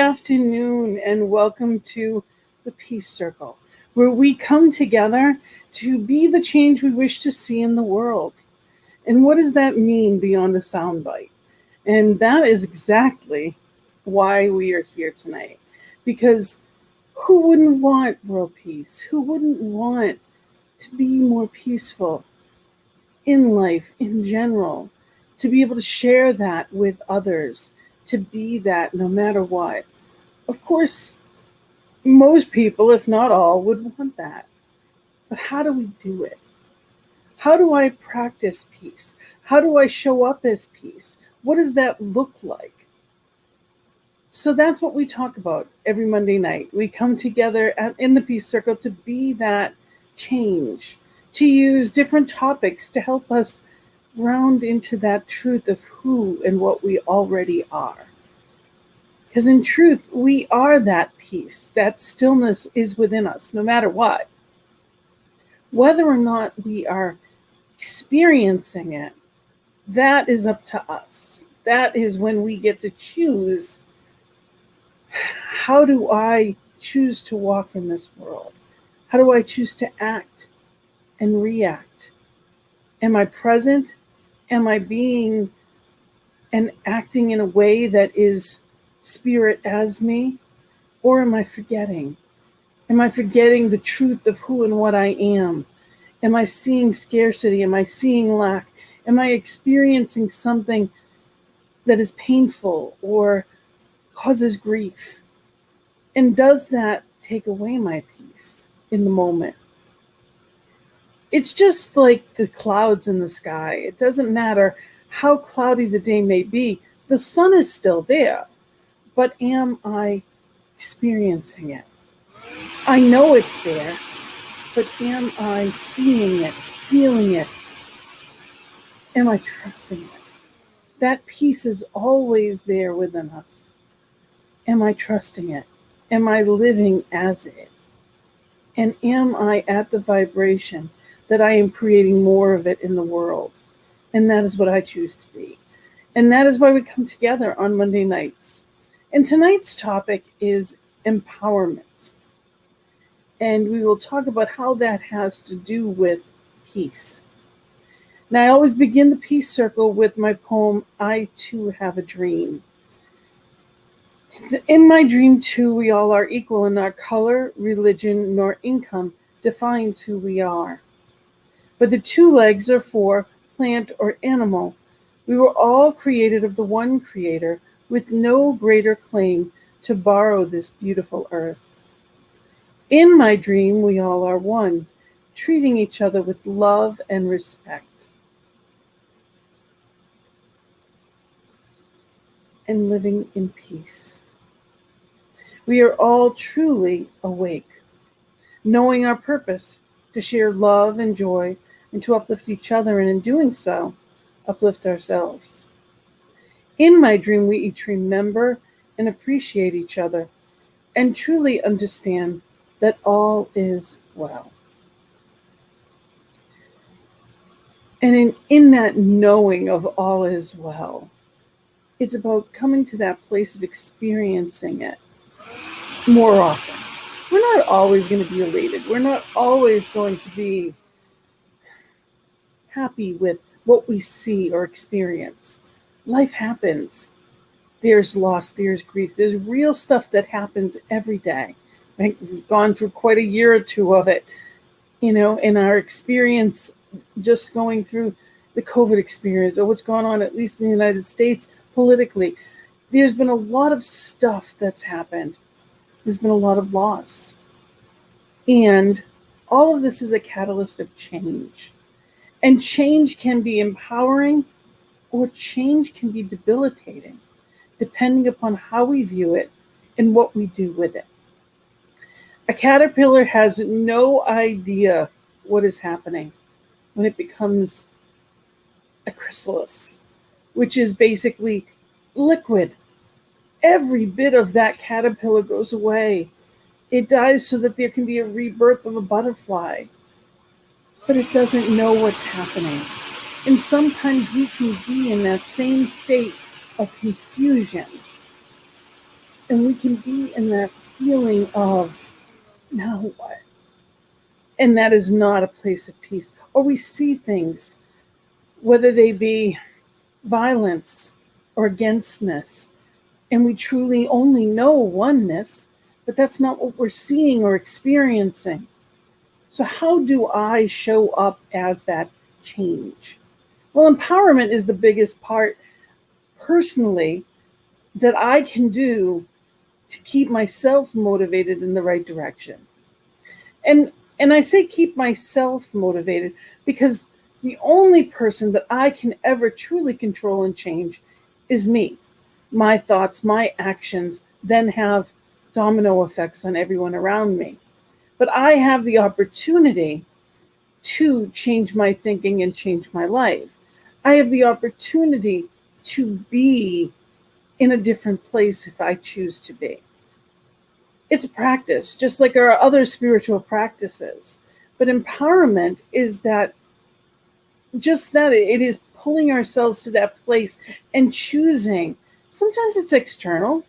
afternoon and welcome to the Peace Circle, where we come together to be the change we wish to see in the world. And what does that mean beyond a soundbite? And that is exactly why we are here tonight. Because who wouldn't want world peace? Who wouldn't want to be more peaceful in life in general? To be able to share that with others, to be that no matter what. Of course, most people, if not all, would want that. But how do we do it? How do I practice peace? How do I show up as peace? What does that look like? So that's what we talk about every Monday night. We come together in the Peace Circle to be that change, to use different topics to help us round into that truth of who and what we already are. Because in truth, we are that peace. That stillness is within us, no matter what. Whether or not we are experiencing it, that is up to us. That is when we get to choose, how do I choose to walk in this world? How do I choose to act and react? Am I present? Am I being and acting in a way that is spirit as me? Or am I forgetting? Am I forgetting the truth of who and what I am? Am I seeing scarcity? Am I seeing lack? Am I experiencing something that is painful or causes grief? And does that take away my peace in the moment? It's just like the clouds in the sky. It doesn't matter how cloudy the day may be. The sun is still there. But am I experiencing it? I know it's there, but am I seeing it, feeling it? Am I trusting it? That peace is always there within us. Am I trusting it? Am I living as it? And am I at the vibration that I am creating more of it in the world? And that is what I choose to be. And that is why we come together on Monday nights. And tonight's topic is empowerment. And we will talk about how that has to do with peace. Now, I always begin the Peace Circle with my poem, I Too Have a Dream. In my dream, too, we all are equal, and not color, religion, nor income defines who we are. But the two legs are for plant or animal. We were all created of the one Creator, with no greater claim to borrow this beautiful earth. In my dream, we all are one, treating each other with love and respect, and living in peace. We are all truly awake, knowing our purpose to share love and joy and to uplift each other, and in doing so, uplift ourselves. In my dream, we each remember and appreciate each other and truly understand that all is well. And in that knowing of all is well, it's about coming to that place of experiencing it more often. We're not always going to be elated. We're not always going to be happy with what we see or experience. Life happens. There's loss, there's grief, there's real stuff that happens every day. Right? We've gone through quite a year or two of it, in our experience, just going through the COVID experience or what's going on, at least in the United States, politically. There's been a lot of stuff that's happened. There's been a lot of loss. And all of this is a catalyst of change. And change can be empowering, or change can be debilitating, depending upon how we view it and what we do with it. A caterpillar has no idea what is happening when it becomes a chrysalis, which is basically liquid. Every bit of that caterpillar goes away. It dies so that there can be a rebirth of a butterfly. But it doesn't know what's happening. And sometimes we can be in that same state of confusion And we can be in that feeling of, now what? And that is not a place of peace. Or we see things, whether they be violence or againstness, and we truly only know oneness, but that's not what we're seeing or experiencing. So, how do I show up as that change? Well, empowerment is the biggest part personally that I can do to keep myself motivated in the right direction. And I say keep myself motivated because the only person that I can ever truly control and change is me. My thoughts, my actions then have domino effects on everyone around me. But I have the opportunity to change my thinking and change my life. I have the opportunity to be in a different place if I choose to be. It's a practice, just like our other spiritual practices. But empowerment is that, just that, it is pulling ourselves to that place and choosing. Sometimes it's external.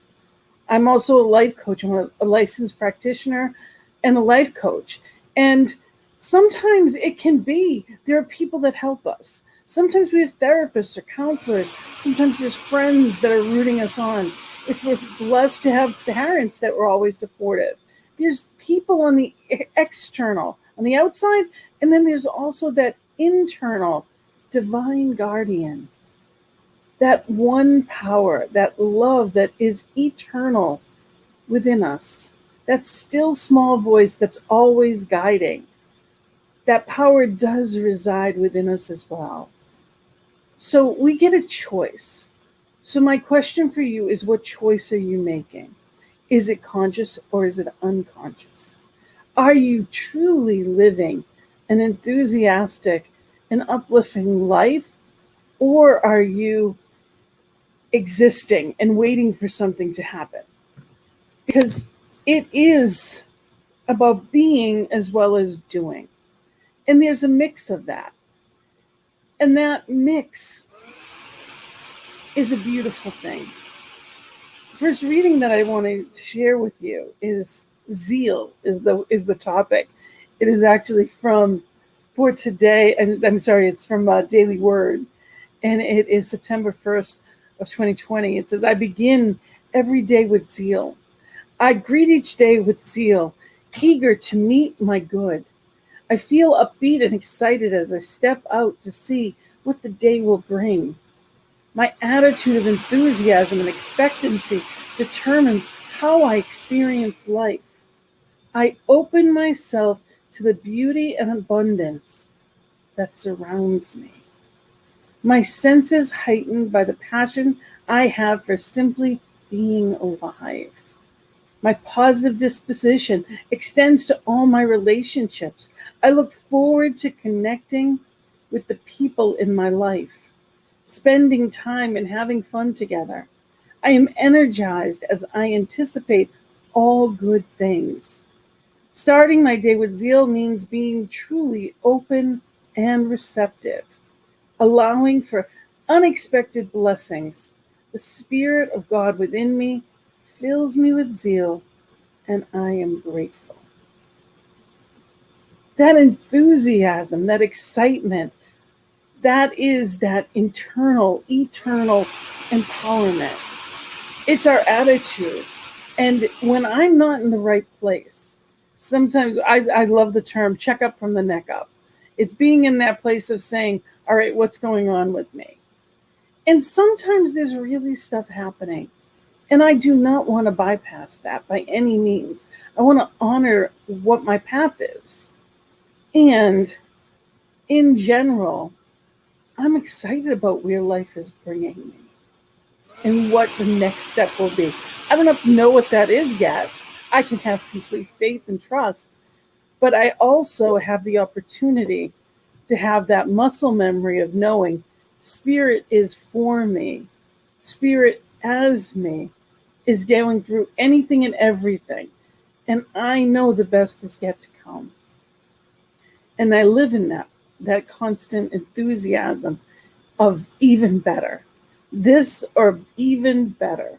I'm also a life coach. I'm a licensed practitioner and a life coach. And sometimes it can be, there are people that help us. Sometimes we have therapists or counselors. Sometimes there's friends that are rooting us on. If we're blessed to have parents that were always supportive. There's people on the external, on the outside, and then there's also that internal divine guardian. That one power, that love that is eternal within us. That still small voice that's always guiding. That power does reside within us as well. So we get a choice. So my question for you is, what choice are you making? Is it conscious or is it unconscious? Are you truly living an enthusiastic and uplifting life? Or are you existing and waiting for something to happen? Because it is about being as well as doing. And there's a mix of that. And that mix is a beautiful thing. First reading that I want to share with you is zeal is the topic. It is actually for today, and I'm sorry, it's from Daily Word, and it is September 1st of 2020. It says, I begin every day with zeal. I greet each day with zeal, eager to meet my good. I feel upbeat and excited as I step out to see what the day will bring. My attitude of enthusiasm and expectancy determines how I experience life. I open myself to the beauty and abundance that surrounds me. My senses heightened by the passion I have for simply being alive. My positive disposition extends to all my relationships. I look forward to connecting with the people in my life, spending time and having fun together. I am energized as I anticipate all good things. Starting my day with zeal means being truly open and receptive, allowing for unexpected blessings. The Spirit of God within me fills me with zeal, and I am grateful. That enthusiasm, that excitement, that is that internal, eternal empowerment. It's our attitude. And when I'm not in the right place, sometimes I love the term check up from the neck up. It's being in that place of saying, all right, what's going on with me? And sometimes there's really stuff happening. And I do not want to bypass that by any means. I want to honor what my path is. And in general, I'm excited about where life is bringing me and what the next step will be. I don't know what that is yet. I can have complete faith and trust, but I also have the opportunity to have that muscle memory of knowing Spirit is for me. Spirit as me is going through anything and everything. And I know the best is yet to come. And I live in that constant enthusiasm of even better. This or even better.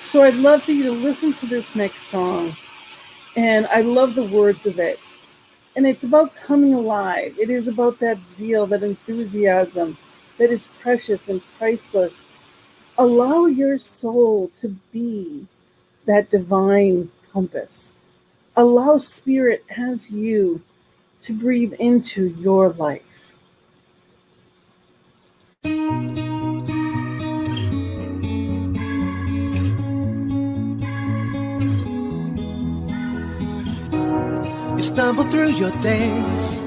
So I'd love for you to listen to this next song. And I love the words of it. And it's about coming alive. It is about that zeal, that enthusiasm that is precious and priceless. Allow your soul to be that divine compass. Allow spirit as you to breathe into your life. You stumble through your days,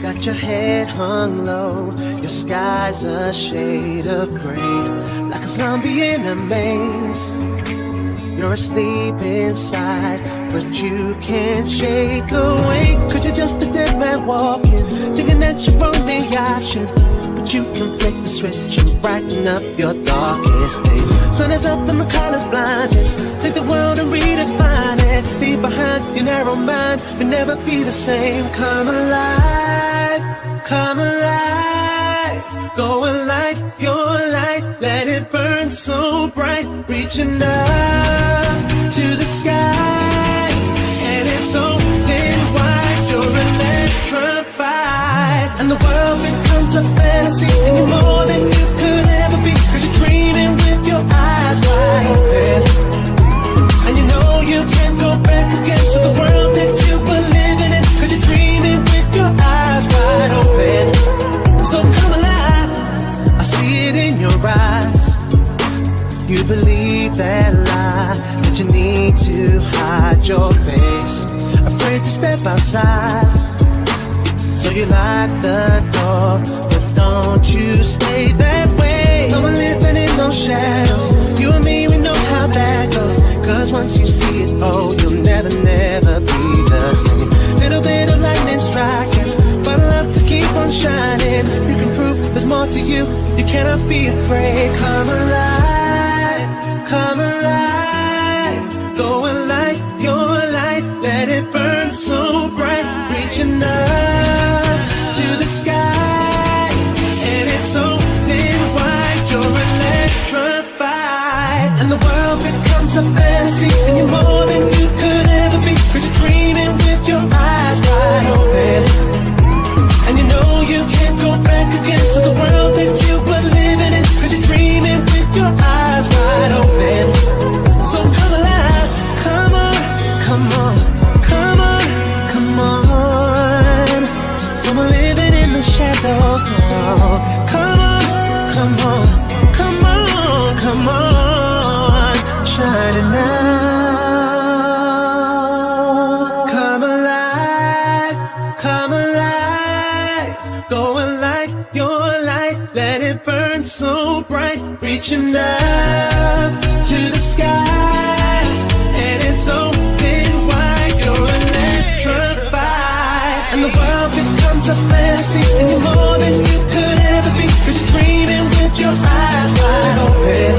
got your head hung low, your sky's a shade of gray, like a zombie in a maze. You're asleep inside, but you can't shake awake, 'cause you're just a dead man walking, thinking that you're only option. But you can flick the switch and brighten up your darkest day. Sun is up and the colors blinding, take the world and redefine it. Leave behind your narrow mind, you'll never be the same. Come alive, come alive. Go and light your light, let it burn so bright, reaching up to the sky, and it's open wide, you're electrified, and the world becomes a fantasy, and you're more than you could ever be, 'cause you're dreaming with your eyes wide open, and you know you can't go back again to the world that you were living in, 'cause you're dreaming with your eyes wide open. So come alive, I see it in your eyes. You believe that lie, that you need to hide your face, afraid to step outside. So you lock the door, but don't you stay that way. No one living in no shadows, you and me, we know how that goes, 'cause once you see it, oh, you'll never, never be the same. Little bit of lightning striking, but love to keep on shining. You can prove there's more to you, you cannot be afraid. Come alive, come alive. Go and light your light, let it burn so bright, reaching up to the sky, and it's open wide, you're electrified, and the world becomes a fantasy, and you're more than you could ever be, 'cause you're dreaming with your eyes wide open, and you know you can't go back again to the world that you were living in, 'cause you're dreaming with your eyes wide open. So come alive, come on, come on, come on, come on. Come on, living in the shadows now. Come on, come on, come on, come on, shining now. Come alive, come alive. Go and light your light, let it burn so bright, reaching up to the sky, and it's open wide, you're electrified, and the world becomes a fantasy, and you're more than you could ever be, 'cause you're dreaming with your eyes wide open,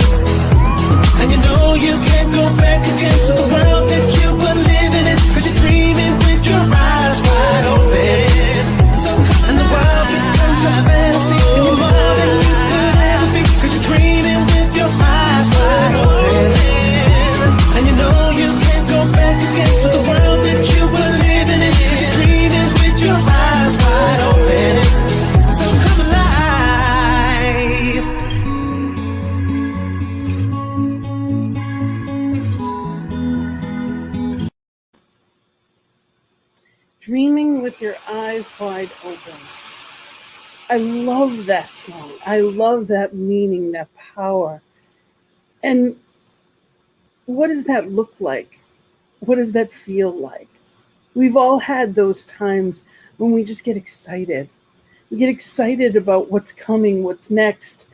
and you know you can't go back again to the world that you were living in, 'cause you're dreaming with your eyes wide open. And the world becomes a fantasy, and you're more than you could ever be, 'cause you're dreaming with your eyes wide open, and you know you can't go back again to the world that you were living in, 'cause you're dreaming with your eyes wide open. So come alive. Dreaming with your eyes wide open. I love that song. I love that meaning, that power. And what does that look like? What does that feel like? We've all had those times when we just get excited. We get excited about what's coming, what's next.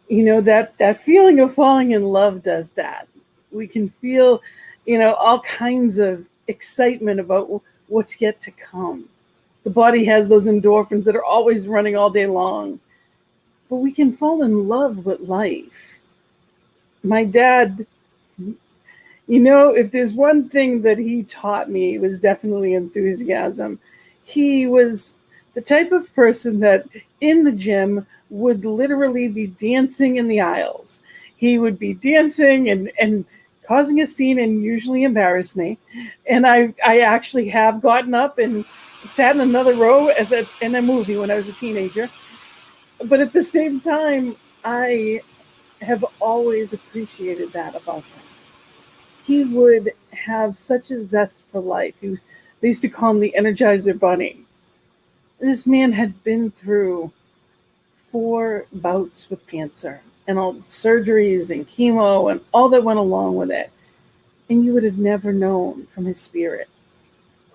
You know, that feeling of falling in love does that. We can feel, all kinds of excitement about what's yet to come. The body has those endorphins that are always running all day long. But we can fall in love with life. My dad, if there's one thing that he taught me, it was definitely enthusiasm. He was the type of person that in the gym would literally be dancing in the aisles. he would be dancing and causing a scene and usually embarrass me. And I actually have gotten up and sat in another row in a movie when I was a teenager. But at the same time, I have always appreciated that about him. He would have such a zest for life. They used to call him the Energizer Bunny. This man had been through 4 bouts with cancer and all surgeries and chemo and all that went along with it. And you would have never known from his spirit.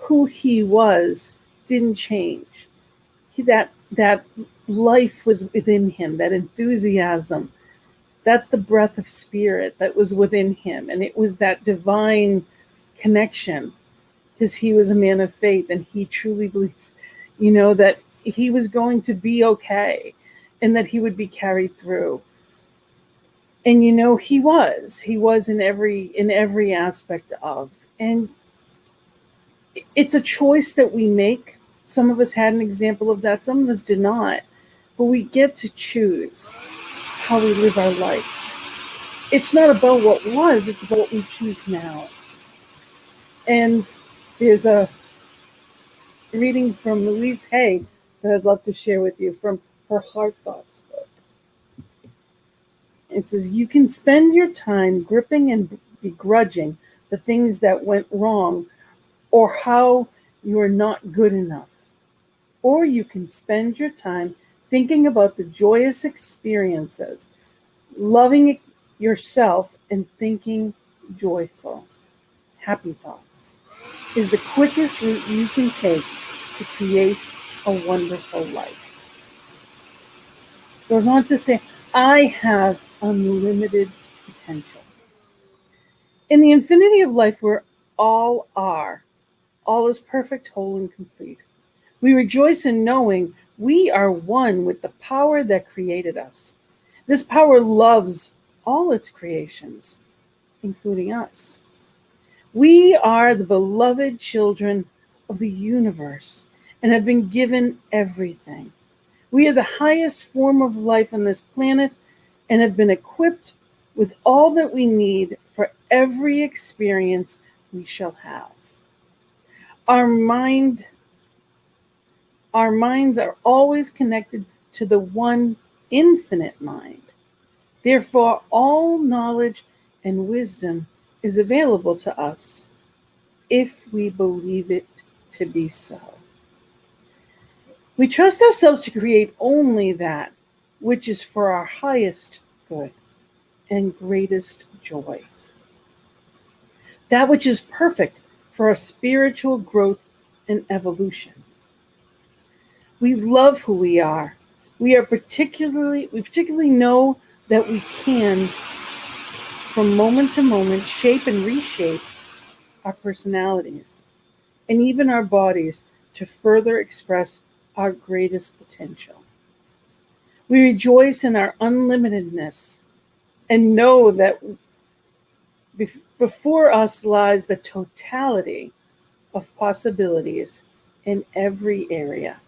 Who he was didn't change. That life was within him, that enthusiasm. That's the breath of spirit that was within him. And it was that divine connection, because he was a man of faith and he truly believed, that he was going to be okay and that he would be carried through. And he was in every aspect of. And it's a choice that we make. Some of us had an example of that, some of us did not. But we get to choose how we live our life. It's not about what was, it's about what we choose now. And there's a reading from Louise Hay that I'd love to share with you from her Heart Thoughts book. It says, you can spend your time gripping and begrudging the things that went wrong or how you're not good enough. Or you can spend your time thinking about the joyous experiences, loving yourself, and thinking joyful. Happy thoughts is the quickest route you can take to create a wonderful life. Goes on to say, I have unlimited potential. In the infinity of life where all is perfect, whole, and complete, we rejoice in knowing we are one with the power that created us. This power loves all its creations, including us. We are the beloved children of the universe and have been given everything. We are the highest form of life on this planet and have been equipped with all that we need for every experience we shall have. Our minds are always connected to the one infinite mind. Therefore, all knowledge and wisdom is available to us if we believe it to be so. We trust ourselves to create only that which is for our highest good and greatest joy. That which is perfect for our spiritual growth and evolution. We love who we are. We particularly know that we can, from moment to moment, shape and reshape our personalities and even our bodies to further express our greatest potential. We rejoice in our unlimitedness and know that before us lies the totality of possibilities in every area.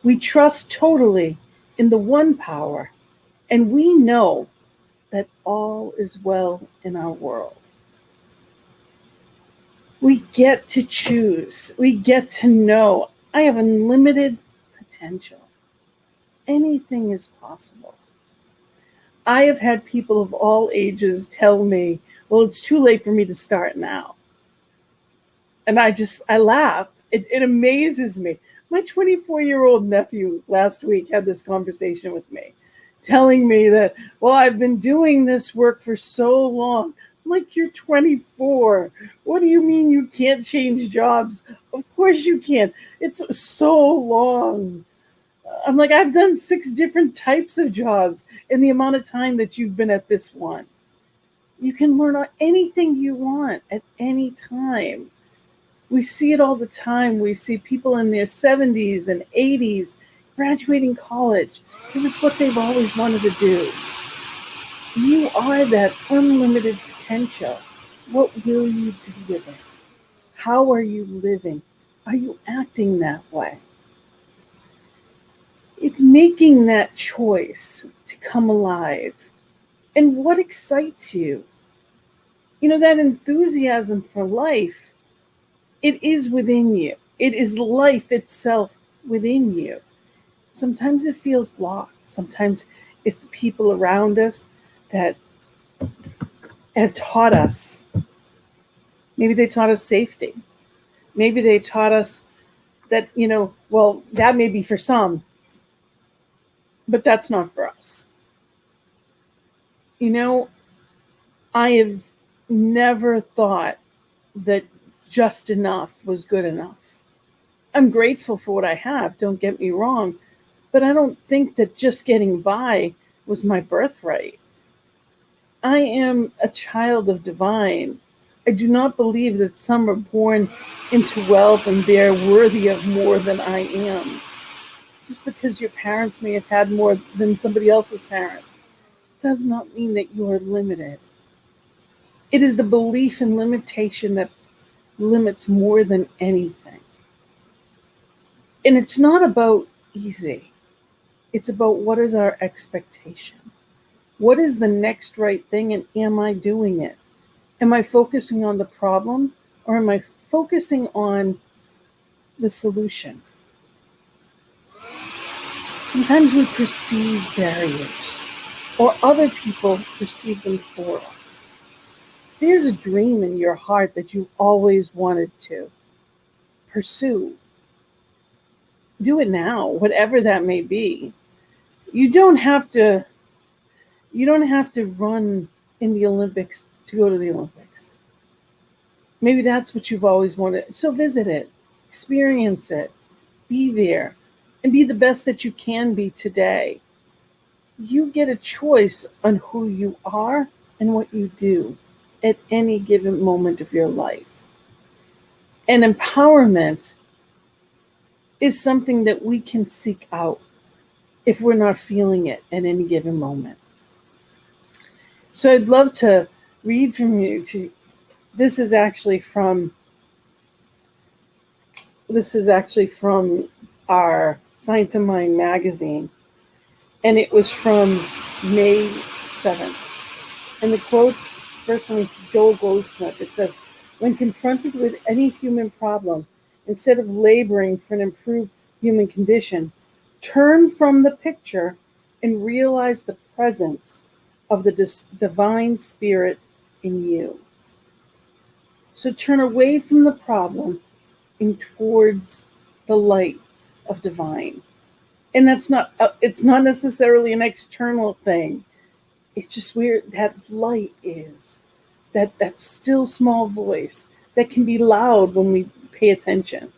We trust totally in the one power, and we know that all is well in our world. We get to choose. We get to know I have unlimited potential. Anything is possible. I have had people of all ages tell me, well, it's too late for me to start now. And I laugh. It amazes me. My 24-year-old nephew last week had this conversation with me, telling me that, well, I've been doing this work for so long. I'm like, you're 24. What do you mean you can't change jobs? Of course you can. It's so long. I'm like, I've done 6 different types of jobs in the amount of time that you've been at this one. You can learn anything you want at any time. We see it all the time. We see people in their 70s and 80s graduating college because it's what they've always wanted to do. You are that unlimited potential. What will you do with it? How are you living? Are you acting that way? It's making that choice to come alive And what excites you? That enthusiasm for life, it is within you. It is life itself within you. Sometimes it feels blocked. Sometimes it's the people around us that have taught us. Maybe they taught us safety. Maybe they taught us that, well, that may be for some, but that's not for us. I have never thought that just enough was good enough. I'm grateful for what I have, don't get me wrong, but I don't think that just getting by was my birthright. I am a child of divine. I do not believe that some are born into wealth and they're worthy of more than I am. Just because your parents may have had more than somebody else's parents does not mean that you are limited. It is the belief in limitation that limits more than anything. And it's not about easy. It's about what is our expectation. What is the next right thing, and am I doing it? Am I focusing on the problem, or am I focusing on the solution? Sometimes we perceive barriers, or other people perceive them for us. There's a dream in your heart that you always wanted to pursue. Do it now, whatever that may be. You don't have to run in the Olympics to go to the Olympics. Maybe that's what you've always wanted. So visit it, experience it, be there, and be the best that you can be today. You get a choice on who you are and what you do at any given moment of your life. And empowerment is something that we can seek out if we're not feeling it at any given moment. So I'd love to read from you. This is actually from our Science of Mind magazine, and it was from May 7th. And the quotes, first one is Joel Goldsmith. It says, "When confronted with any human problem, instead of laboring for an improved human condition, turn from the picture and realize the presence of the divine spirit in you." So turn away from the problem and towards the light of divine. And it's not necessarily an external thing. It's just where that light is, that still small voice that can be loud when we pay attention.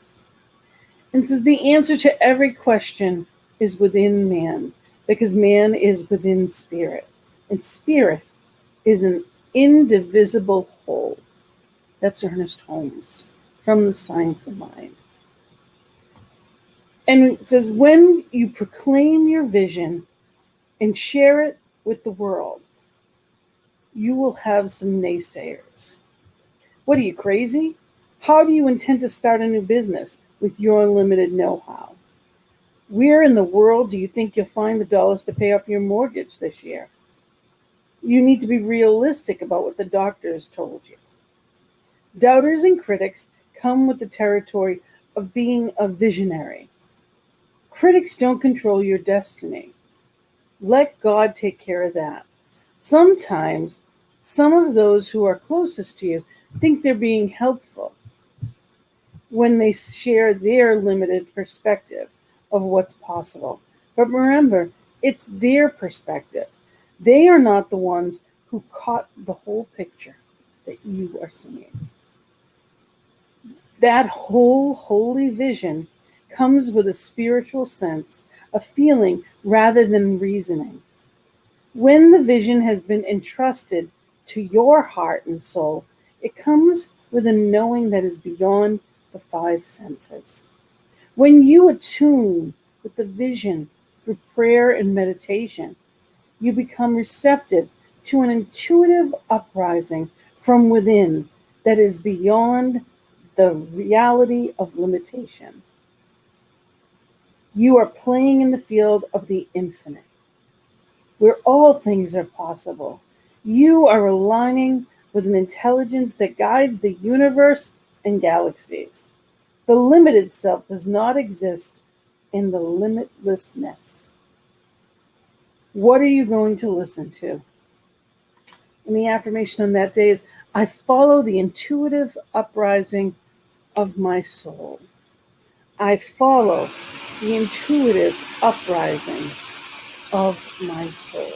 And says the answer to every question is within man, because man is within spirit, and spirit is an indivisible whole. That's Ernest Holmes from The Science of Mind. And it says, when you proclaim your vision and share it with the world, you will have some naysayers. What are you, crazy? How do you intend to start a new business with your limited know-how? Where in the world do you think you'll find the dollars to pay off your mortgage this year? You need to be realistic about what the doctors told you. Doubters and critics come with the territory of being a visionary. Critics don't control your destiny. Let God take care of that. Sometimes some of those who are closest to you think they're being helpful when they share their limited perspective of what's possible. But remember, it's their perspective. They are not the ones who caught the whole picture that you are seeing. That whole holy vision comes with a spiritual sense, a feeling rather than reasoning. When the vision has been entrusted to your heart and soul, it comes with a knowing that is beyond the five senses. When you attune with the vision through prayer and meditation, you become receptive to an intuitive uprising from within that is beyond the reality of limitation. You are playing in the field of the infinite, where all things are possible. You are aligning with an intelligence that guides the universe and galaxies. The limited self does not exist in the limitlessness. What are you going to listen to? And the affirmation on that day is, I follow the intuitive uprising of my soul. I follow the intuitive uprising of my soul.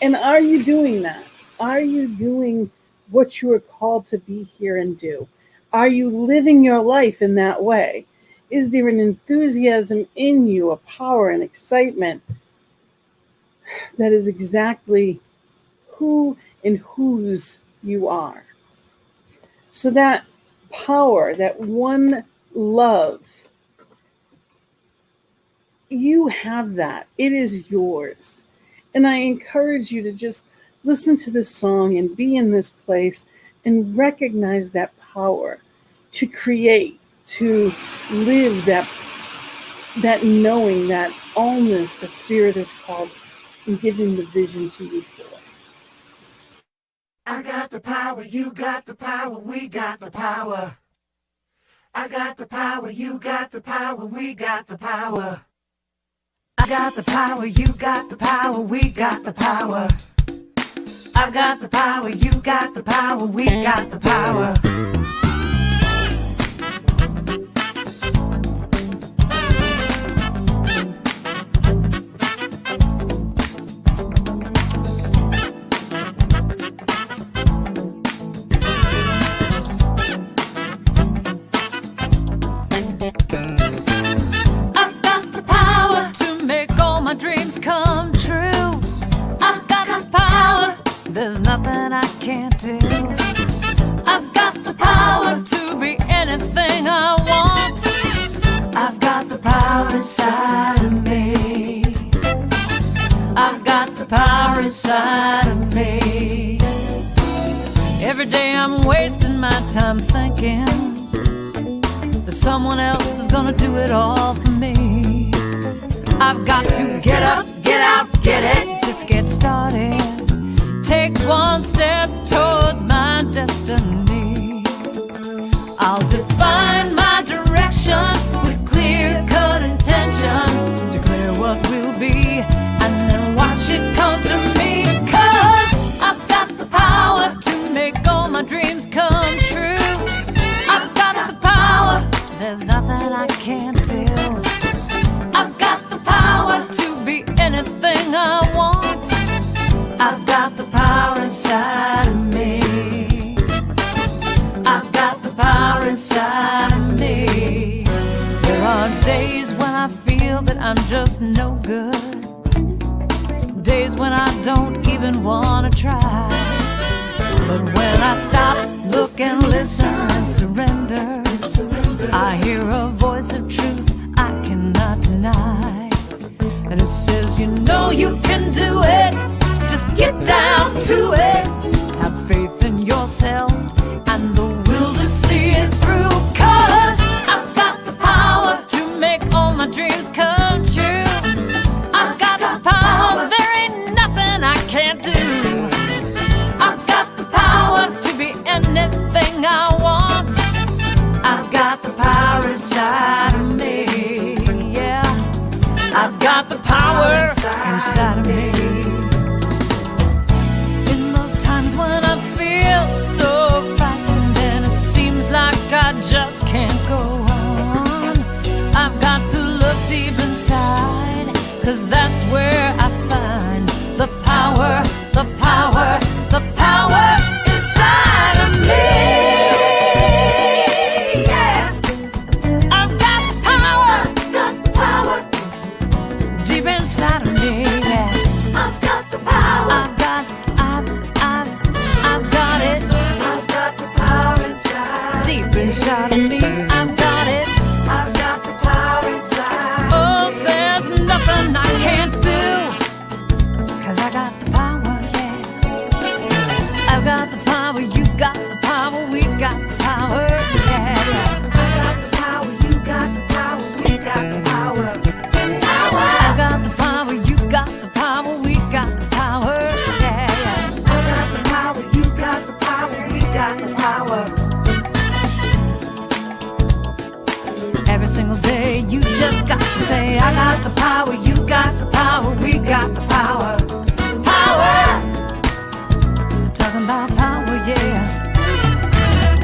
And are you doing that? Are you doing what you are called to be here and do? Are you living your life in that way? Is there an enthusiasm in you, a power and excitement that is exactly who and whose you are? So that power, that one love, you have that. It is yours. And I encourage you to just listen to this song and be in this place and recognize that power to create, to live that knowing, that allness that Spirit is called and giving the vision to you for. I got the power, you got the power, we got the power. I got the power, you got the power, we got the power. I got the power, you got the power, we got the power. I got the power, you got the power, we got the power. I've got the power to make all my dreams come true. I've got the power, there's nothing I can't do. I've got the power to be anything I want. I've got the power inside of me. I've got the power inside of me. Every day I'm wasting my time thinking that someone else is gonna do it all for me. I've got to get up, get out, get it, just get started. Take one step towards my destiny. I'll define my direction with clear-cut intention. Declare what will be and then watch it come to me. 'Cause I've got the power to make all my dreams come true. I've got the power, there's nothing I can't do. I've got the power to be anything I want. I've got the power inside of me. I've got the power inside of me. There are days when I feel that I'm just no good. Days when I don't even want to try. But when I stop, look and listen and surrender, I hear a voice of truth I cannot deny. And it says, you know you can do it. Just get down to it. Have faith in yourself and the will to see it through. 'Cause I've got the power to make all my dreams come true. I've got the power, there ain't nothing I can't do. I've got the power to be anything I want. I've got the power inside of me. Yeah, I've got the power inside of me. In those times when I feel so frightened and it seems like I just can't go on, I've got to look deep inside, 'cause that's where I find the power, the power, the power inside of me. Yeah, I've got the power deep inside of me. Yeah, I've got the power. I've got it I've got the power inside. deep inside of me. I've got it. I've got the power inside. Oh, there's nothing I can't do. single day. You just got to say, I got the power, you got the power, we got the power. Power! Talking about power, yeah.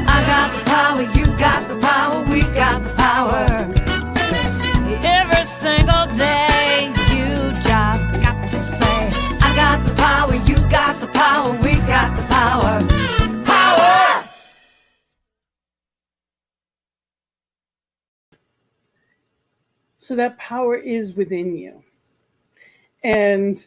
I got the power, you got the power, we got the power. Every single day, you just got to say, I got the power, you got the power, we got the power. Power! So that power is within you. And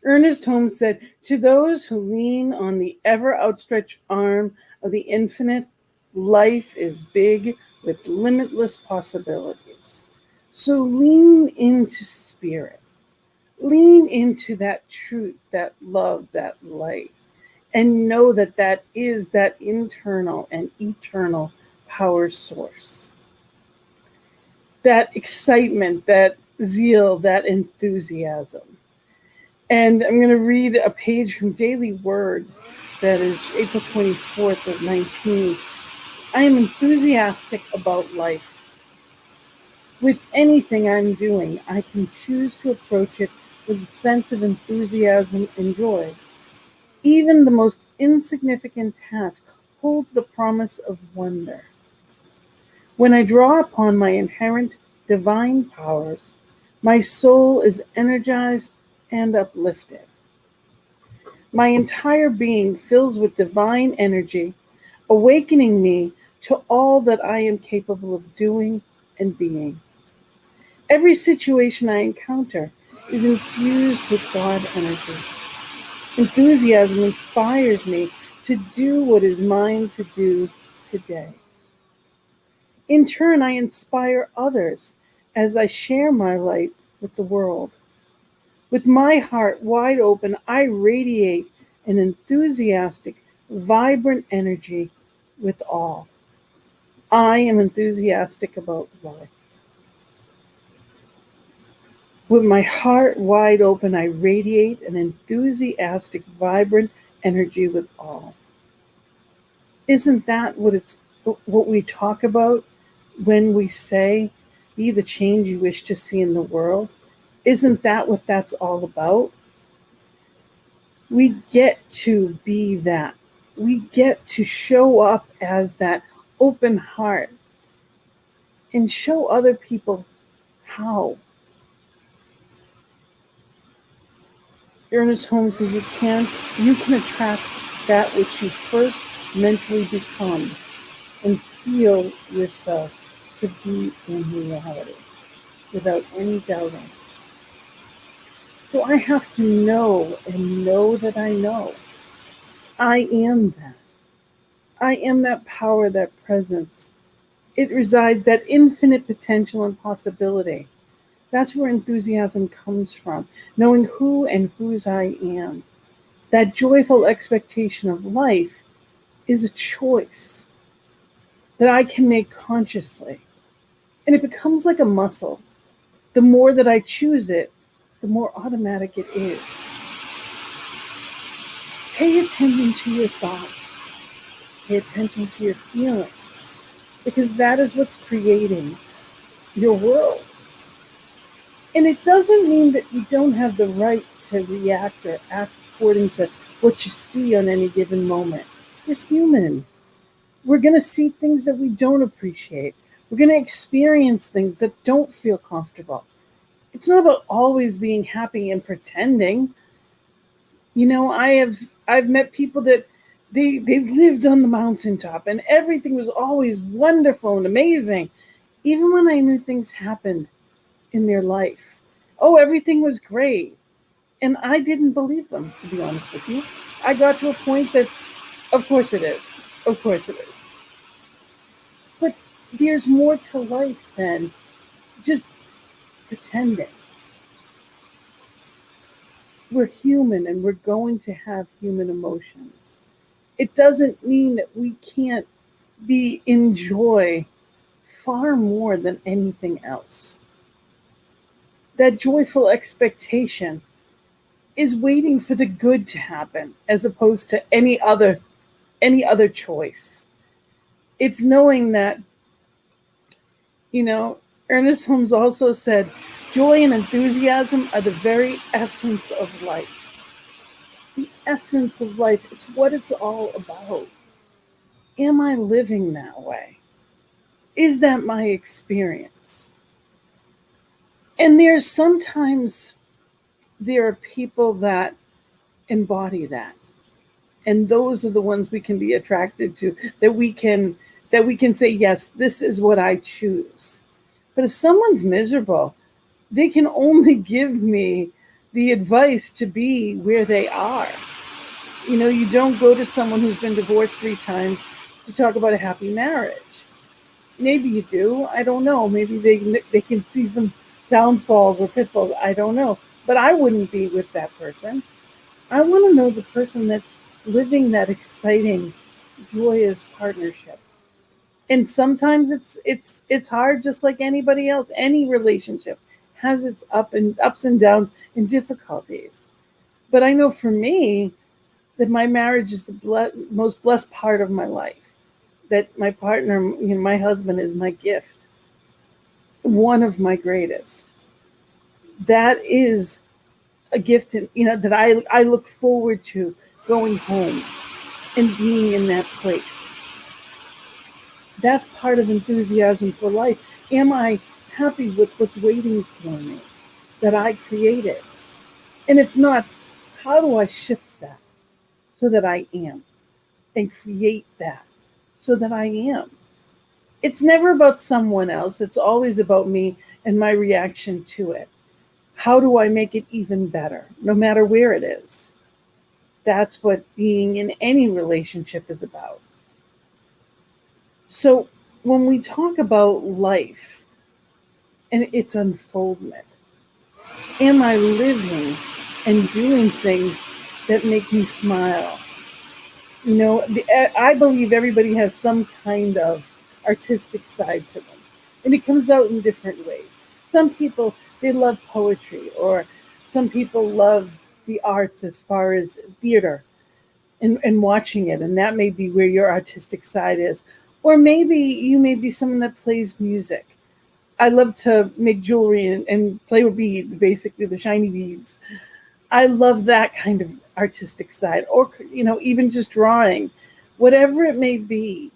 Ernest Holmes said, to those who lean on the ever outstretched arm of the infinite, life is big with limitless possibilities. So lean into spirit. Lean into that truth, that love, that light, and know that that is that internal and eternal power source. That excitement, that zeal, that enthusiasm. And I'm going to read a page from Daily Word that is April 24th of 19. I am enthusiastic about life. With anything I'm doing, I can choose to approach it with a sense of enthusiasm and joy. Even the most insignificant task holds the promise of wonder. When I draw upon my inherent divine powers, my soul is energized and uplifted. My entire being fills with divine energy, awakening me to all that I am capable of doing and being. Every situation I encounter is infused with God energy. Enthusiasm inspires me to do what is mine to do today. In turn, I inspire others as I share my light with the world. With my heart wide open, I radiate an enthusiastic, vibrant energy with all. I am enthusiastic about life. With my heart wide open, I radiate an enthusiastic, vibrant energy with all. Isn't that what we talk about when we say, be the change you wish to see in the world? Isn't that what that's all about? We get to be that. We get to show up as that open heart and show other people how. Ernest Holmes says you can attract that which you first mentally become and feel yourself to be in reality without any doubting. So I have to know and know that I know. I am that. I am that power, that presence. It resides, that infinite potential and possibility. That's where enthusiasm comes from, knowing who and whose I am. That joyful expectation of life is a choice that I can make consciously. And it becomes like a muscle. The more that I choose it, the more automatic it is. Pay attention to your thoughts. Pay attention to your feelings, because that is what's creating your world. And it doesn't mean that you don't have the right to react or act according to what you see on any given moment. We're human. We're going to see things that we don't appreciate. We're going to experience things that don't feel comfortable. It's not about always being happy and pretending. You know, I've met people that they've lived on the mountaintop and everything was always wonderful and amazing. Even when I knew things happened in their life. Oh, everything was great. And I didn't believe them, to be honest with you. I got to a point that, of course it is. Of course it is. But there's more to life than just pretending. We're human and we're going to have human emotions. It doesn't mean that we can't be in joy far more than anything else. That joyful expectation is waiting for the good to happen as opposed to any other choice. It's knowing that You know, Ernest Holmes also said, joy and enthusiasm are the very essence of life. The essence of life. It's what it's all about. Am I living that way? Is that my experience? And there are people that embody that. And those are the ones we can be attracted to, that we can say, yes, this is what I choose. But if someone's miserable, they can only give me the advice to be where they are. You know, you don't go to someone who's been divorced 3 times to talk about a happy marriage. Maybe you do. I don't know. Maybe they can see some downfalls or pitfalls. I don't know. But I wouldn't be with that person. I want to know the person that's living that exciting, joyous partnership. And sometimes it's hard, just like anybody else. Any relationship has its ups and downs and difficulties. But I know for me that my marriage is the most blessed part of my life. That my partner, you know, my husband, is my gift, one of my greatest. That is a gift, you know, that I look forward to going home and being in that place. That's part of enthusiasm for life. Am I happy with what's waiting for me that I created? And if not, how do I shift that so that I am, and create that so that I am? It's never about someone else. It's always about me and my reaction to it. How do I make it even better, no matter where it is? That's what being in any relationship is about. So when we talk about life and its unfoldment, am I living and doing things that make me smile? You know, I believe everybody has some kind of artistic side to them, and it comes out in different ways. Some people, they love poetry, or some people love the arts as far as theater and watching it, and that may be where your artistic side is. Or maybe you may be someone that plays music. I love to make jewelry and play with beads, basically the shiny beads. I love that kind of artistic side, or, you know, even just drawing, whatever it may be.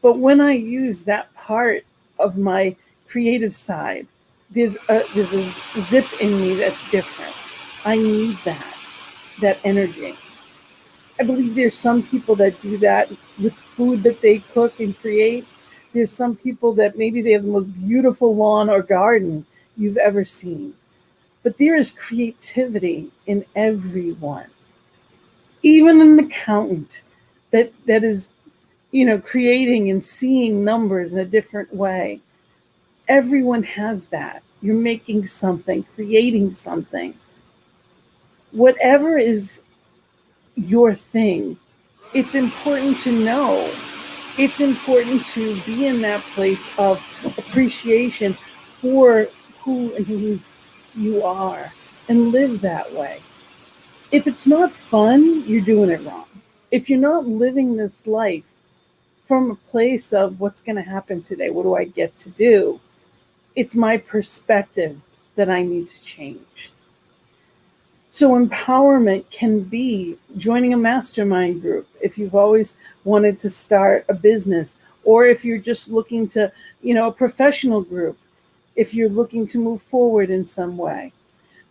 But when I use that part of my creative side, there's a zip in me that's different. I need that energy. I believe there's some people that do that with food that they cook and create. There's some people that maybe they have the most beautiful lawn or garden you've ever seen. But there is creativity in everyone. Even an accountant that is, you know, creating and seeing numbers in a different way. Everyone has that. You're making something, creating something. Whatever is your thing, it's important to know. It's important to be in that place of appreciation for who and whose you are, and live that way. If it's not fun, you're doing it wrong. If you're not living this life from a place of what's going to happen today, what do I get to do? It's my perspective that I need to change. So empowerment can be joining a mastermind group if you've always wanted to start a business, or if you're just looking to, you know, a professional group, if you're looking to move forward in some way.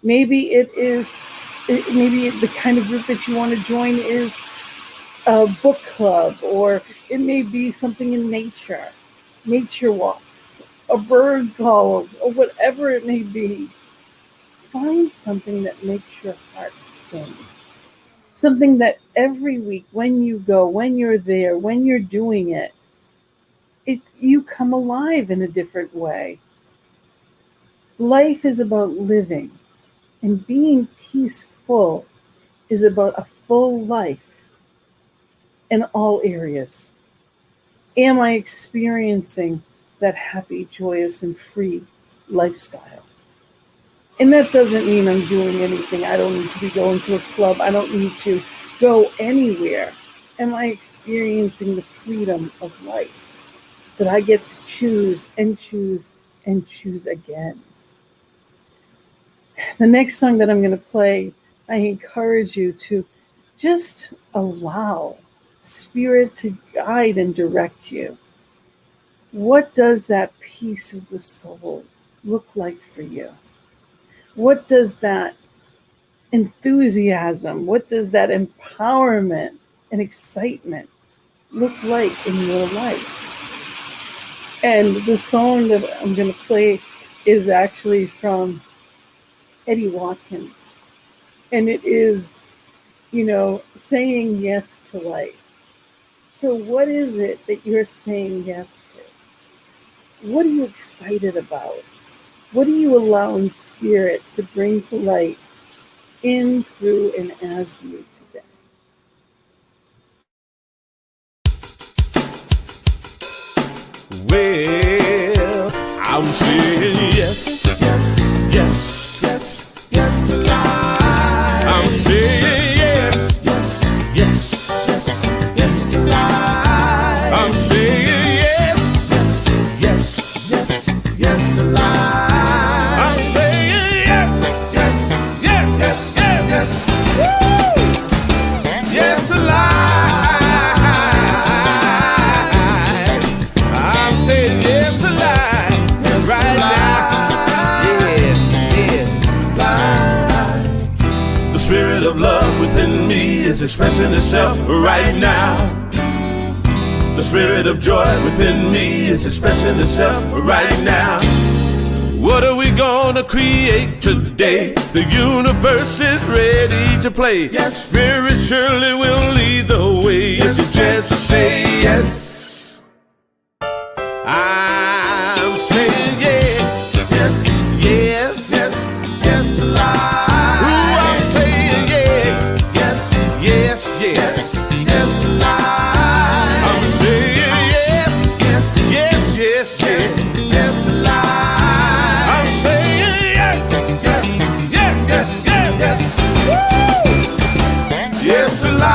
Maybe maybe the kind of group that you want to join is a book club, or it may be something in nature walks, or bird calls, or whatever it may be. Find something that makes your heart sing. Something that every week, when you go, when you're there, when you're doing it, you come alive in a different way. Life is about living, and being peaceful is about a full life in all areas. Am I experiencing that happy, joyous, and free lifestyle? And that doesn't mean I'm doing anything. I don't need to be going to a club. I don't need to go anywhere. Am I experiencing the freedom of life? that I get to choose and choose and choose again. The next song that I'm going to play, I encourage you to just allow Spirit to guide and direct you. What does that peace of the soul look like for you? What does that enthusiasm, what does that empowerment and excitement look like in your life? And the song that I'm going to play is actually from Eddie Watkins. And it is, saying yes to life. So what is it that you're saying yes to? What are you excited about? What are you allowing Spirit to bring to light in, through, and as you today? Well, I'm saying yes, yes, yes, yes, yes to life. I'm saying yes, yes, yes, yes, yes to life. I'm saying yes, yes, yes, yes, yes to life. I'm saying yes, yes, yes, yes, yes, yes. Woo! Yes to life. Of love within me is expressing itself right now. The spirit of joy within me is expressing itself right now. What are we gonna create today? The universe is ready to play. Yes, Spirit surely will lead the way. Yes, if you just say yes. I'm saying yes, yes, yes, yes, yes to life. Yes, yes, yes to life. I'm saying yes, yes, yes, yes, yes, yes to life. I'm saying yes, yes, yes, yes, yes, yes. Woo! Yes to life.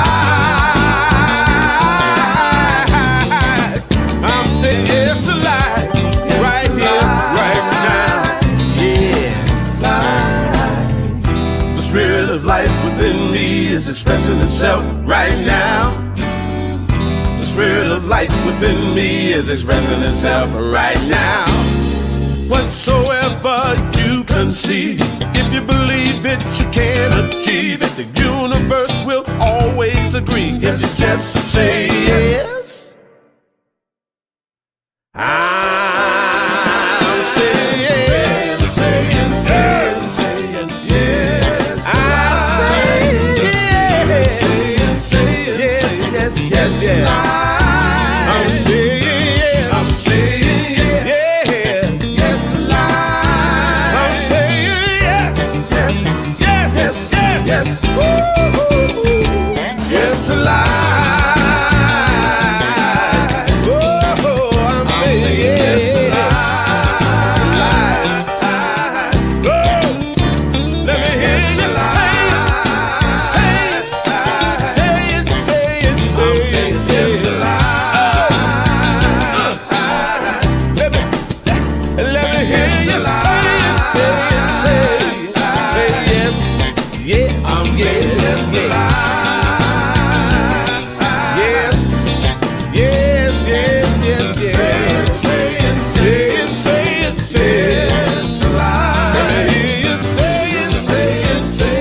I'm saying yes to life. Yes right to here, life. Right now. Yes. The spirit of life within me is expressing itself right now. The spirit of light within me is expressing itself right now. Whatsoever you conceive, if you believe it, you can achieve it. The universe will always agree if you just say yes. I'm saying yes, saying, saying, saying yes. I'm saying yes, saying, saying, yes, yes, yes. I'm saying yes, I'm saying yes, yes to life. I'm saying yes, yes, yes, yes, yes, yes, yes to life. Oh, I'm saying yes to life. Oh, let me hear you say it, say it, say it, say it, say it to life. Let me hear you say it, say yes, yes, I'm getting yes to life. Yes, yes, yes, yes, yes. Say it, say it, say it, say it to life. Let me hear you say it, say it, say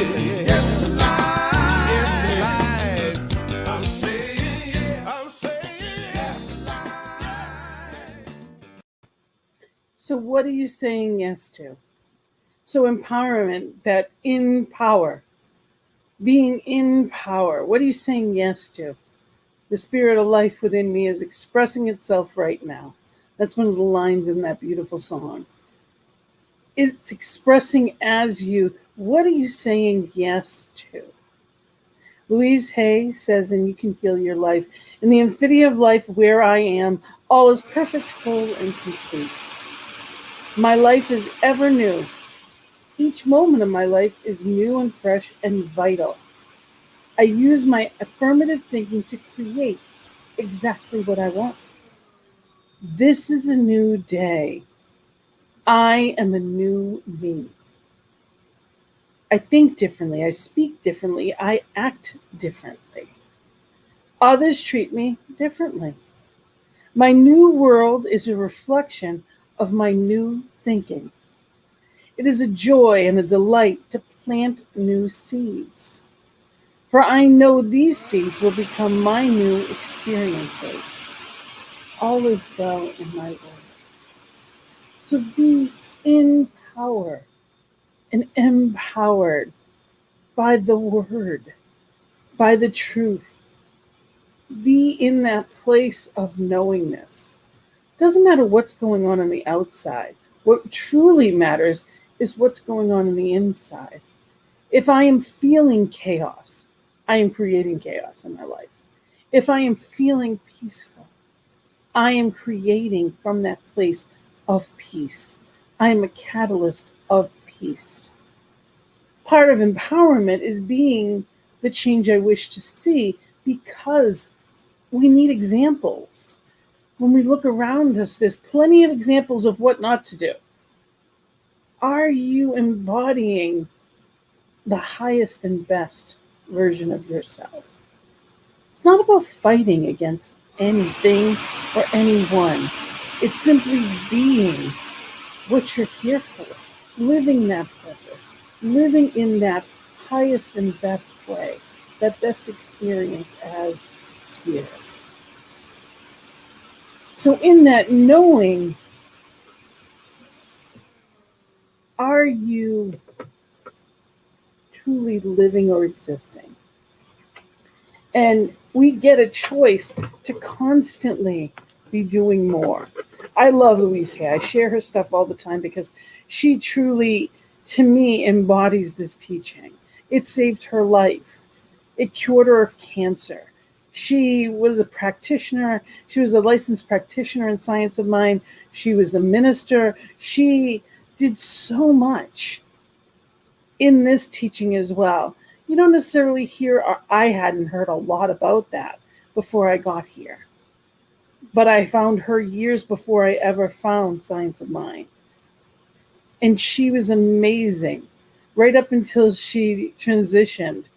it. Yes to life, yes to life. I'm saying yes to life. So, what are you saying yes to? So, empowerment, that in power, being in power, what are you saying yes to? The spirit of life within me is expressing itself right now. That's one of the lines in that beautiful song. It's expressing as you. What are you saying yes to? Louise Hay says, and you can feel your life. In the infinity of life where I am, all is perfect, whole, and complete. My life is ever new. Each moment of my life is new and fresh and vital. I use my affirmative thinking to create exactly what I want. This is a new day. I am a new me. I think differently. I speak differently. I act differently. Others treat me differently. My new world is a reflection of my new thinking. It is a joy and a delight to plant new seeds. For I know these seeds will become my new experiences. All is well in my world. So be in power and empowered by the word, by the truth. Be in that place of knowingness. Doesn't matter what's going on the outside. What truly matters is what's going on the inside. If I am feeling chaos, I am creating chaos in my life. If I am feeling peaceful, I am creating from that place of peace. I am a catalyst of peace. Part of empowerment is being the change I wish to see, because we need examples. When we look around us, there's plenty of examples of what not to do. Are you embodying the highest and best version of yourself? It's not about fighting against anything or anyone. It's simply being what you're here for, living that purpose, living in that highest and best way, that best experience as spirit. So in that knowing, are you truly living or existing? And we get a choice to constantly be doing more. I love Louise Hay. I share her stuff all the time because she truly, to me, embodies this teaching. It saved her life. It cured her of cancer. She was a practitioner. She was a licensed practitioner in science of mind. She was a minister. She did so much in this teaching as well. You don't necessarily hear, or I hadn't heard a lot about that before I got here. But I found her years before I ever found Science of Mind. And she was amazing. Right up until she transitioned.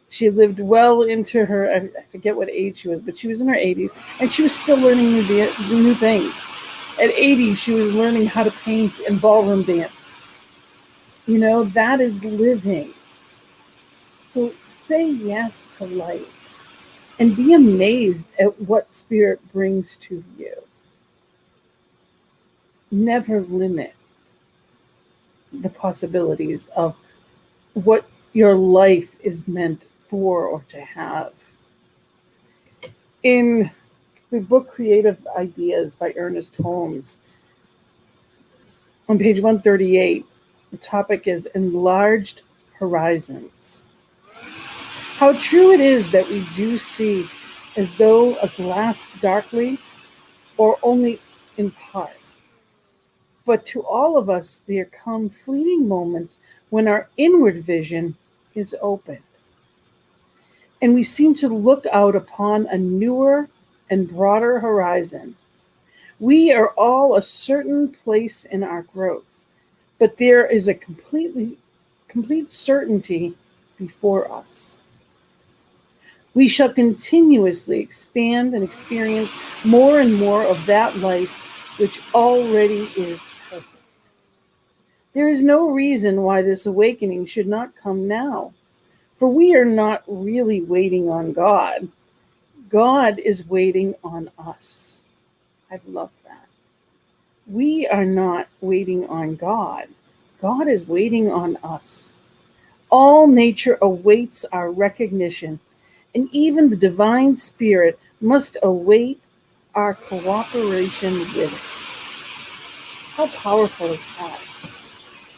She lived well into her, I forget what age she was, but she was in her 80s. And she was still learning new things. At 80, she was learning how to paint and ballroom dance. You know, that is living. So say yes to life and be amazed at what spirit brings to you. Never limit the possibilities of what your life is meant for or to have. In the book Creative Ideas by Ernest Holmes, on page 138, the topic is enlarged horizons. How true it is that we do see as though a glass darkly or only in part. But to all of us, there come fleeting moments when our inward vision is opened. And we seem to look out upon a newer and broader horizon. We are all a certain place in our growth, but there is a complete certainty before us. We shall continuously expand and experience more and more of that life which already is perfect. There is no reason why this awakening should not come now, for we are not really waiting on God. God is waiting on us. I love that. We are not waiting on God. God is waiting on us. All nature awaits our recognition, and even the divine spirit must await our cooperation with it. How powerful is that?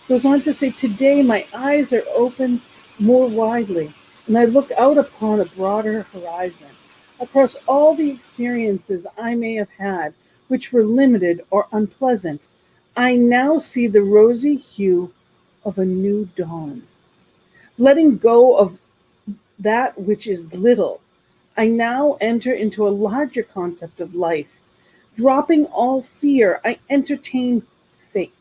Goes on to say, today my eyes are opened more widely, and I look out upon a broader horizon, across all the experiences I may have had, which were limited or unpleasant. I now see the rosy hue of a new dawn. Letting go of that which is little, I now enter into a larger concept of life, Dropping all fear, I entertain faith,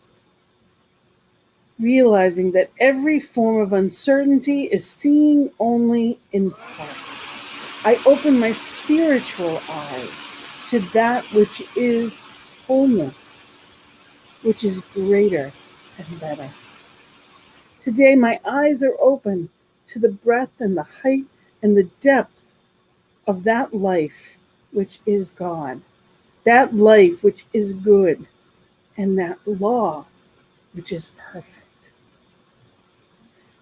realizing that every form of uncertainty is seeing only in part. I open my spiritual eyes to that which is wholeness, which is greater and better. Today, my eyes are open to the breadth and the height and the depth of that life which is God, that life which is good, and that law which is perfect.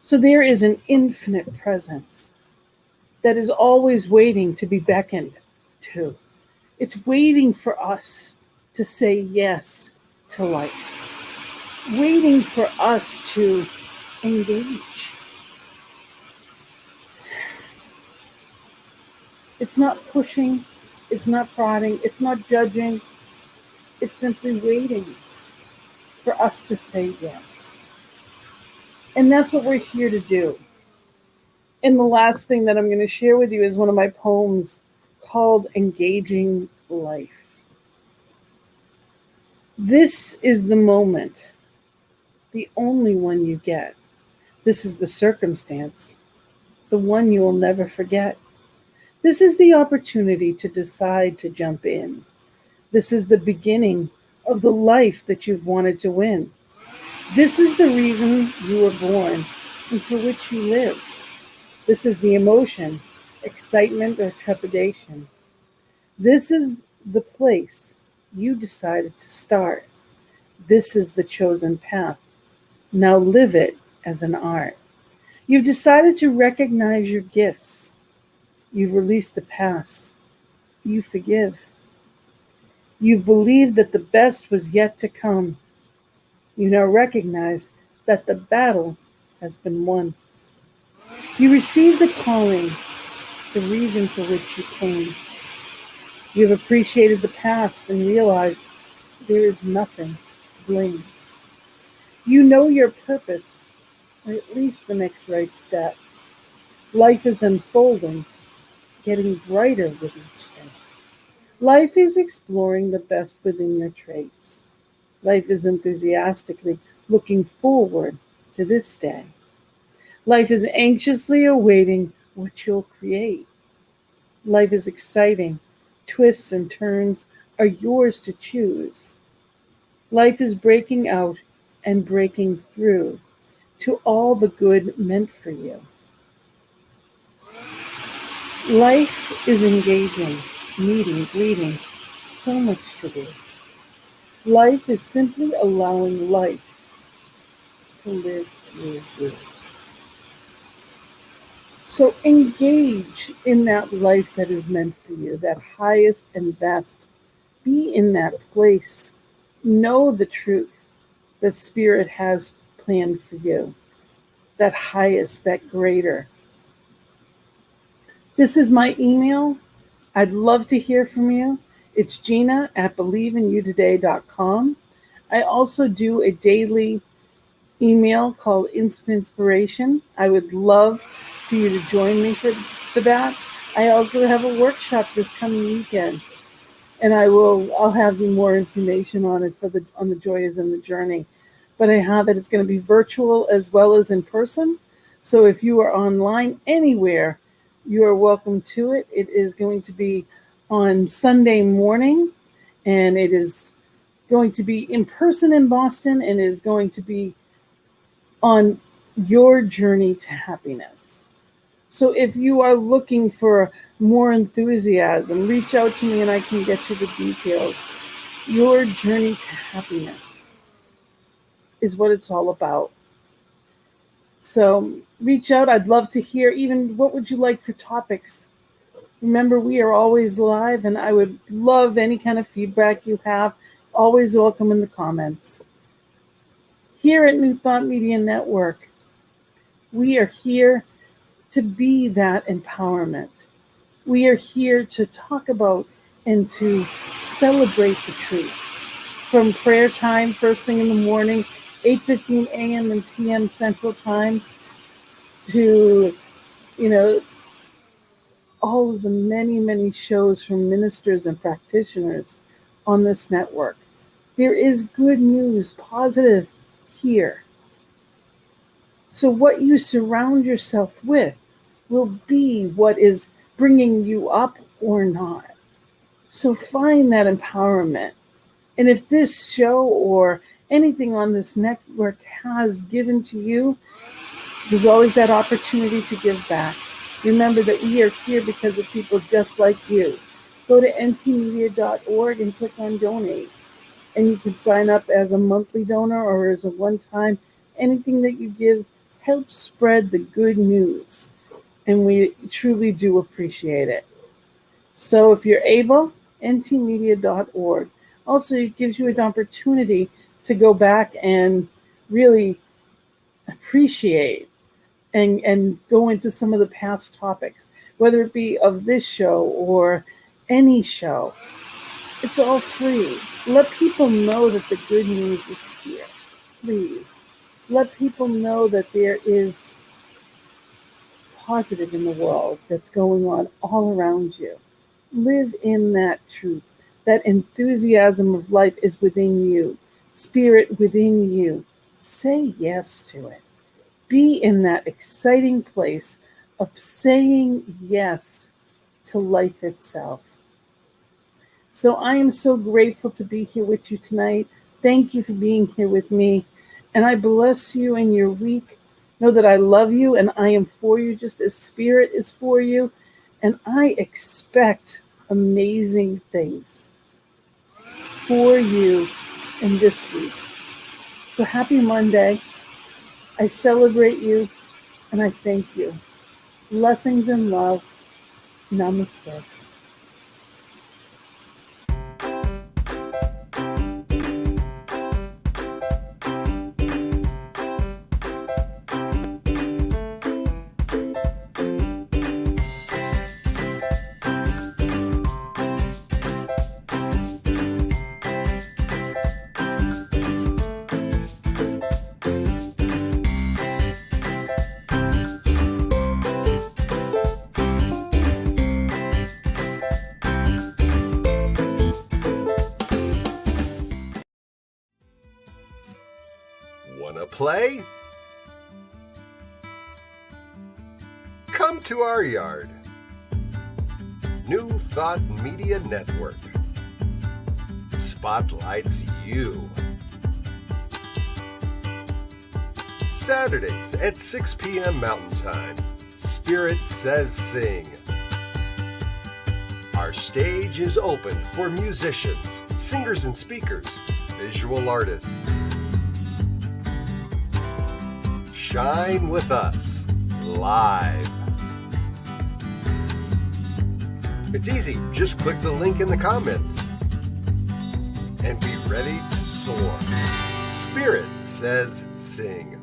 So there is an infinite presence that is always waiting to be beckoned to. It's waiting for us to say yes to life, waiting for us to engage. It's not pushing, it's not prodding, it's not judging. It's simply waiting for us to say yes. And that's what we're here to do. And the last thing that I'm going to share with you is one of my poems called Engaging Life. This is the moment, the only one you get. This is the circumstance, the one you will never forget. This is the opportunity to decide to jump in. This is the beginning of the life that you've wanted to win. This is the reason you were born and for which you live. This is the emotion, excitement, or trepidation. This is the place you decided to start. This is the chosen path. Now live it as an art. You've decided to recognize your gifts. You've released the past. You forgive. You've believed that the best was yet to come. You now recognize that the battle has been won. You received the calling, the reason for which you came. You've appreciated the past and realized there is nothing to blame. You know your purpose, or at least the next right step. Life is unfolding, getting brighter with each day. Life is exploring the best within your traits. Life is enthusiastically looking forward to this day. Life is anxiously awaiting what you'll create. Life is exciting. Twists and turns are yours to choose. Life is breaking out and breaking through to all the good meant for you. Life is engaging, meeting, greeting, so much to do. Life is simply allowing life to live through you. So engage in that life that is meant for you, that highest and best. Be in that place. Know the truth that Spirit has planned for you, that highest, that greater. This is my email. I'd love to hear from you. It's Gina@believeInyoutoday.com. I also do a daily email called Instant Inspiration. I would love for you to join me for that. I also have a workshop this coming weekend, and I'll have more information on it on the joys and the journey. But I have it. It's going to be virtual as well as in person. So if you are online anywhere, you are welcome to it. It is going to be on Sunday morning, and it is going to be in person in Boston, and is going to be on your journey to happiness. So if you are looking for more enthusiasm, reach out to me and I can get you the details. Your journey to happiness is what it's all about. So reach out. I'd love to hear even what would you like for topics. Remember, we are always live, and I would love any kind of feedback you have. Always welcome in the comments. Here at New Thought Media Network, we are here to be that empowerment. We are here to talk about and to celebrate the truth. From prayer time, first thing in the morning, 8:15 a.m. and p.m. Central Time, to, all of the many, many shows from ministers and practitioners on this network. There is good news, positive here. So, what you surround yourself with will be what is bringing you up or not. So, find that empowerment. And if this show or anything on this network has given to you, there's always that opportunity to give back. Remember that we are here because of people just like you. Go to ntmedia.org and click on donate. And you can sign up as a monthly donor or as a one-time. Anything that you give helps spread the good news. And we truly do appreciate it. So if you're able, ntmedia.org. Also, it gives you an opportunity to go back and really appreciate and go into some of the past topics, whether it be of this show or any show. It's all free. Let people know that the good news is here. Please. Let people know that there is positive in the world that's going on all around you. Live in that truth. That enthusiasm of life is within you. Spirit within you. Say yes to it. Be in that exciting place of saying yes to life itself. So I am so grateful to be here with you tonight. Thank you for being here with me. And I bless you in your week. Know that I love you and I am for you just as Spirit is for you. And I expect amazing things for you in this week. So happy Monday. I celebrate you and I thank you. Blessings and love. Namaste. Wanna play? Come to our yard. New Thought Media Network spotlights you. Saturdays at 6 p.m. Mountain Time, Spirit Says Sing. Our stage is open for musicians, singers and speakers, visual artists. Shine with us, live. It's easy, just click the link in the comments. And be ready to soar. Spirit Says Sing.